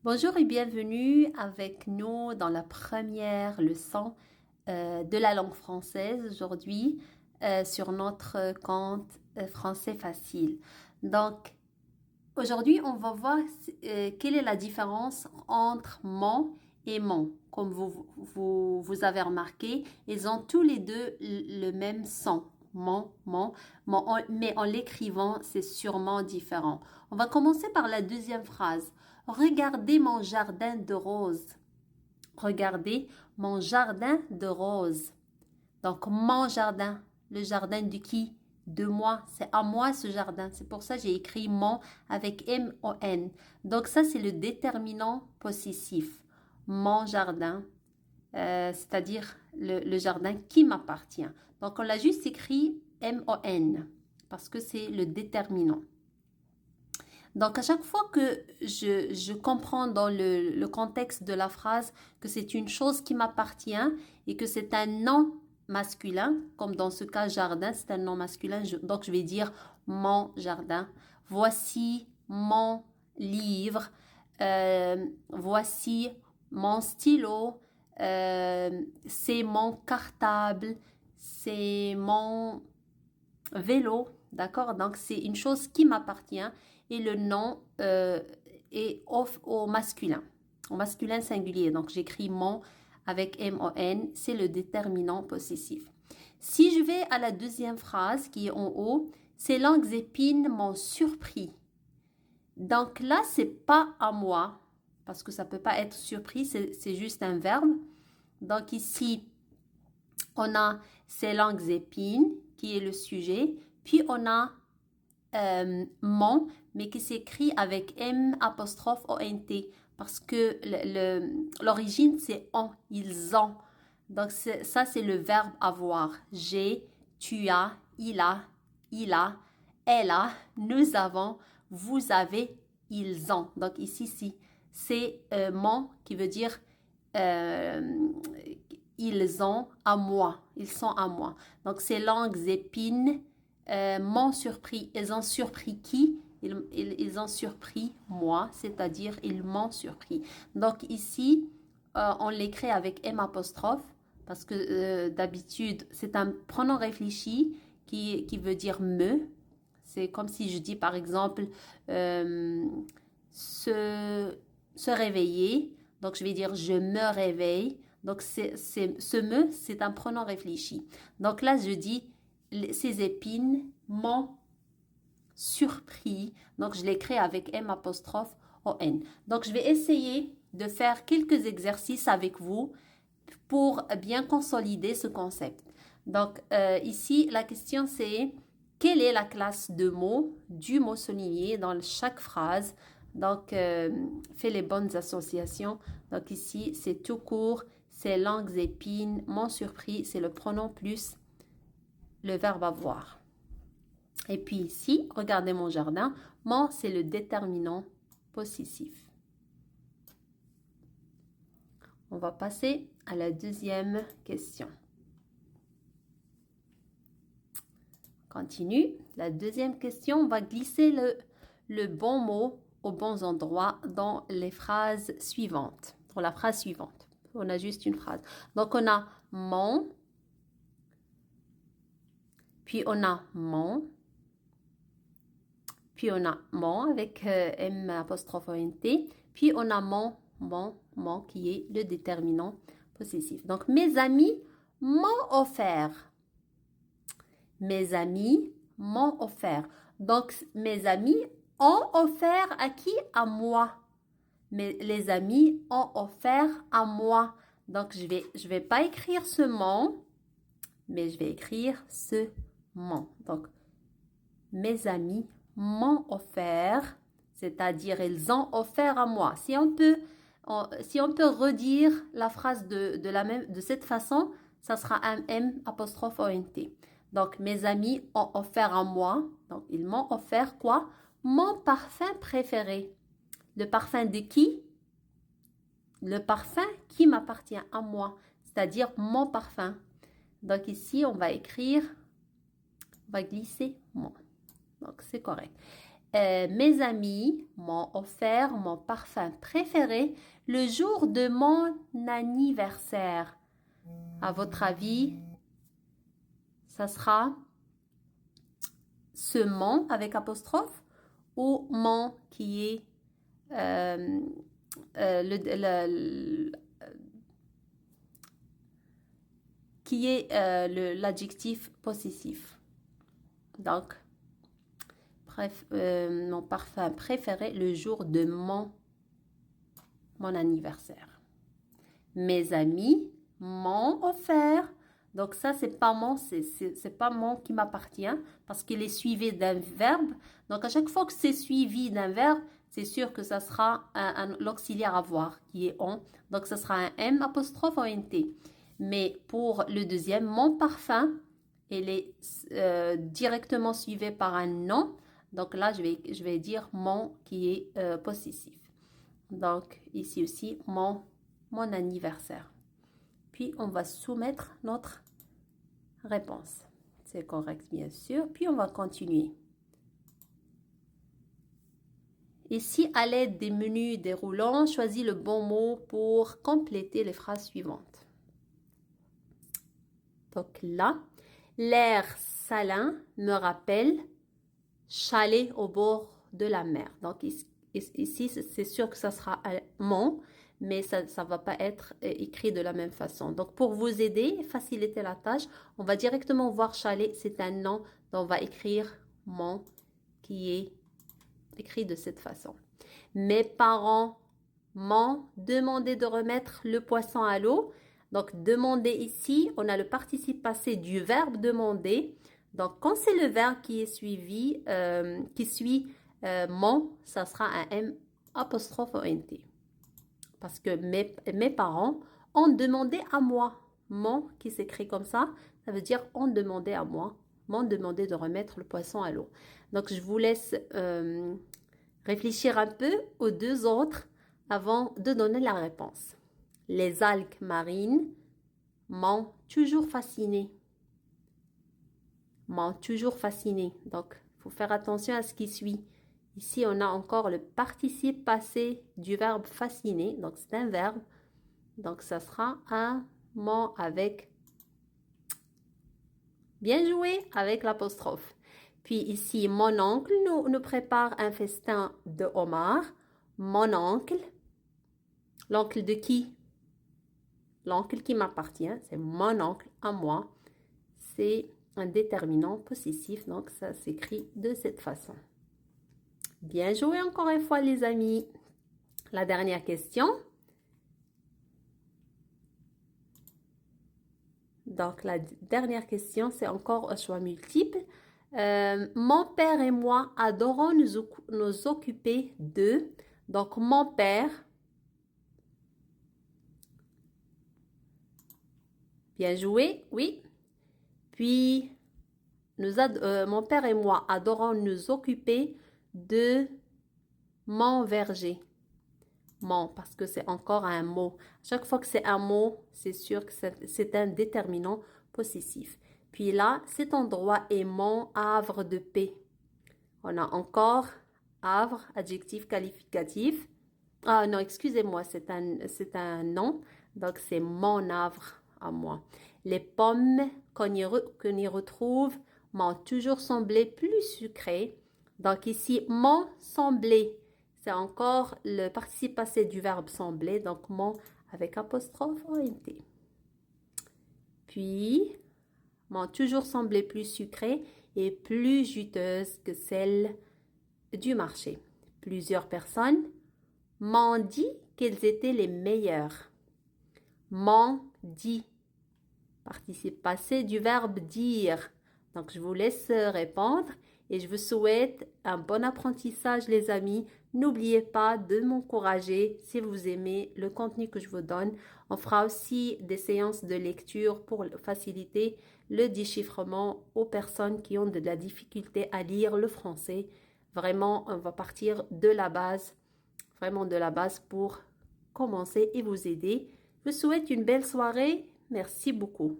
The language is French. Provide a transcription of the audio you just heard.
Bonjour et bienvenue avec nous dans la première leçon de la langue française aujourd'hui sur notre compte Français Facile. Donc, aujourd'hui, on va voir quelle est la différence entre mon et mon. Comme vous avez remarqué, ils ont tous les deux le même son. Mais en l'écrivant, c'est sûrement différent. On va commencer par la deuxième phrase. Regardez mon jardin de roses. Regardez mon jardin de roses. Donc, mon jardin, le jardin de qui? De moi. C'est à moi ce jardin. C'est pour ça que j'ai écrit mon avec M-O-N. Donc, ça, c'est le déterminant possessif. Mon jardin, c'est-à-dire le jardin qui m'appartient. Donc, on l'a juste écrit M-O-N parce que c'est le déterminant. Donc, à chaque fois que je comprends dans le contexte de la phrase que c'est une chose qui m'appartient et que c'est un nom masculin, comme dans ce cas jardin, c'est un nom masculin, donc je vais dire mon jardin. Voici mon livre. Voici mon stylo. C'est mon cartable. C'est mon vélo. D'accord? Donc, c'est une chose qui m'appartient et le nom est au masculin singulier. Donc, j'écris mon avec M-O-N, c'est le déterminant possessif. Si je vais à la deuxième phrase qui est en haut, ces langues épines m'ont surpris. Donc là, c'est pas à moi, parce que ça peut pas être surpris, c'est juste un verbe. Donc ici, on a ces langues épines, qui est le sujet, puis on a mon, mais qui s'écrit avec M apostrophe O-N-T parce que l'origine c'est on, ils ont. Donc ça c'est le verbe avoir. J'ai, tu as, il a, elle a, nous avons, vous avez, ils ont. Donc ici c'est mon qui veut dire ils ont à moi, ils sont à moi. Donc ces langues épines m'ont surpris. Ils ont surpris qui? Ils ont surpris moi, c'est-à-dire ils m'ont surpris. Donc ici, on l'écrit avec M apostrophe parce que d'habitude, c'est un pronom réfléchi qui veut dire me. C'est comme si je dis par exemple se réveiller. Donc je vais dire je me réveille. Donc ce me, c'est un pronom réfléchi. Donc là, je dis ces épines m'ont surpris. Donc, je l'écris avec M apostrophe O-N. Donc, je vais essayer de faire quelques exercices avec vous pour bien consolider ce concept. Donc, ici, la question c'est quelle est la classe de mots du mot souligné dans chaque phrase? Donc, fais les bonnes associations. Donc, ici, c'est tout court, c'est langues épines, m'ont surpris, c'est le pronom plus le verbe avoir. Et puis ici, regardez mon jardin. Mon, c'est le déterminant possessif. On va passer à la deuxième question. Continue. La deuxième question, on va glisser le bon mot aux bons endroits dans les phrases suivantes. Dans la phrase suivante. On a juste une phrase. Donc, on a mon, puis on a mon, puis on a mon avec M apostrophe O-N-T, puis on a mon qui est le déterminant possessif. Donc, mes amis m'ont offert. Mes amis m'ont offert. Donc, mes amis ont offert à qui? À moi. Mais les amis ont offert à moi. Donc, je vais pas écrire ce mon, mais je vais écrire ce mon. Donc, mes amis m'ont offert, c'est-à-dire ils ont offert à moi. Si on peut redire la phrase de cette façon, ça sera un M apostrophe O-N-T. Donc, mes amis ont offert à moi. Donc, ils m'ont offert quoi? Mon parfum préféré. Le parfum de qui? Le parfum qui m'appartient à moi, c'est-à-dire mon parfum. Donc, ici, on va écrire, on va glisser mon. Donc, c'est correct. Mes amis m'ont offert mon parfum préféré le jour de mon anniversaire. À votre avis, ça sera ce mon avec apostrophe ou mon qui est l'adjectif possessif. Donc, bref, mon parfum préféré le jour de mon anniversaire. Mes amis m'ont offert. Donc ça, c'est pas mon qui m'appartient parce qu'il est suivi d'un verbe. Donc à chaque fois que c'est suivi d'un verbe, c'est sûr que ça sera l'auxiliaire avoir qui est on. Donc ça sera un M apostrophe ou un T. Mais pour le deuxième, mon parfum, il est directement suivi par un nom. Donc là, je vais dire mon qui est possessif. Donc ici aussi, mon anniversaire. Puis, on va soumettre notre réponse. C'est correct, bien sûr. Puis, on va continuer. Ici, à l'aide des menus déroulants, choisis le bon mot pour compléter les phrases suivantes. Donc là, l'air salin me rappelle chalet au bord de la mer. Donc ici c'est sûr que ça sera mon, mais ça ne va pas être écrit de la même façon. Donc, pour vous aider et faciliter la tâche, on va directement voir chalet. C'est un nom, donc on va écrire mon qui est écrit de cette façon. Mes parents m'ont demandé de remettre le poisson à l'eau. Donc, demander ici, on a le participe passé du verbe demander. Donc, quand c'est le verbe qui est suivi, qui suit mon, ça sera un M apostrophe ONT. Parce que mes parents ont demandé à moi. Mon qui s'écrit comme ça veut dire ont demandé à moi. M'ont demandé de remettre le poisson à l'eau. Donc, je vous laisse réfléchir un peu aux deux autres avant de donner la réponse. Les algues marines m'ont toujours fasciné. M'ont toujours fasciné. Donc, il faut faire attention à ce qui suit. Ici, on a encore le participe passé du verbe fasciner. Donc, c'est un verbe. Donc, ça sera un mot avec bien joué avec l'apostrophe. Puis ici, mon oncle nous prépare un festin de homard. Mon oncle. L'oncle de qui? L'oncle qui m'appartient. C'est mon oncle à moi. C'est un déterminant possessif. Donc, ça s'écrit de cette façon. Bien joué encore une fois, les amis. La dernière question. Donc, la dernière question, c'est encore un choix multiple. Mon père et moi adorons nous occuper de. Donc, mon père. Bien joué, oui. Puis, mon père et moi adorons nous occuper de mon verger. Mon, parce que c'est encore un mot. Chaque fois que c'est un mot, c'est sûr que c'est un déterminant possessif. Puis là, cet endroit est mon havre de paix. On a encore havre, adjectif qualificatif. Ah non, excusez-moi, c'est un nom. Donc, c'est mon havre à moi. Les pommes qu'on y retrouve m'ont toujours semblé plus sucrées. Donc, ici, m'ont semblé. C'est encore le participe passé du verbe sembler. Donc, m'ont avec apostrophe ONT. Puis, m'ont toujours semblé plus sucrées et plus juteuses que celles du marché. Plusieurs personnes m'ont dit qu'elles étaient les meilleures. M'ont dit. Participe passé du verbe dire. Donc, je vous laisse répondre et je vous souhaite un bon apprentissage, les amis. N'oubliez pas de m'encourager si vous aimez le contenu que je vous donne. On fera aussi des séances de lecture pour faciliter le déchiffrement aux personnes qui ont de la difficulté à lire le français. Vraiment, on va partir de la base, vraiment de la base pour commencer et vous aider. Je vous souhaite une belle soirée. Merci beaucoup.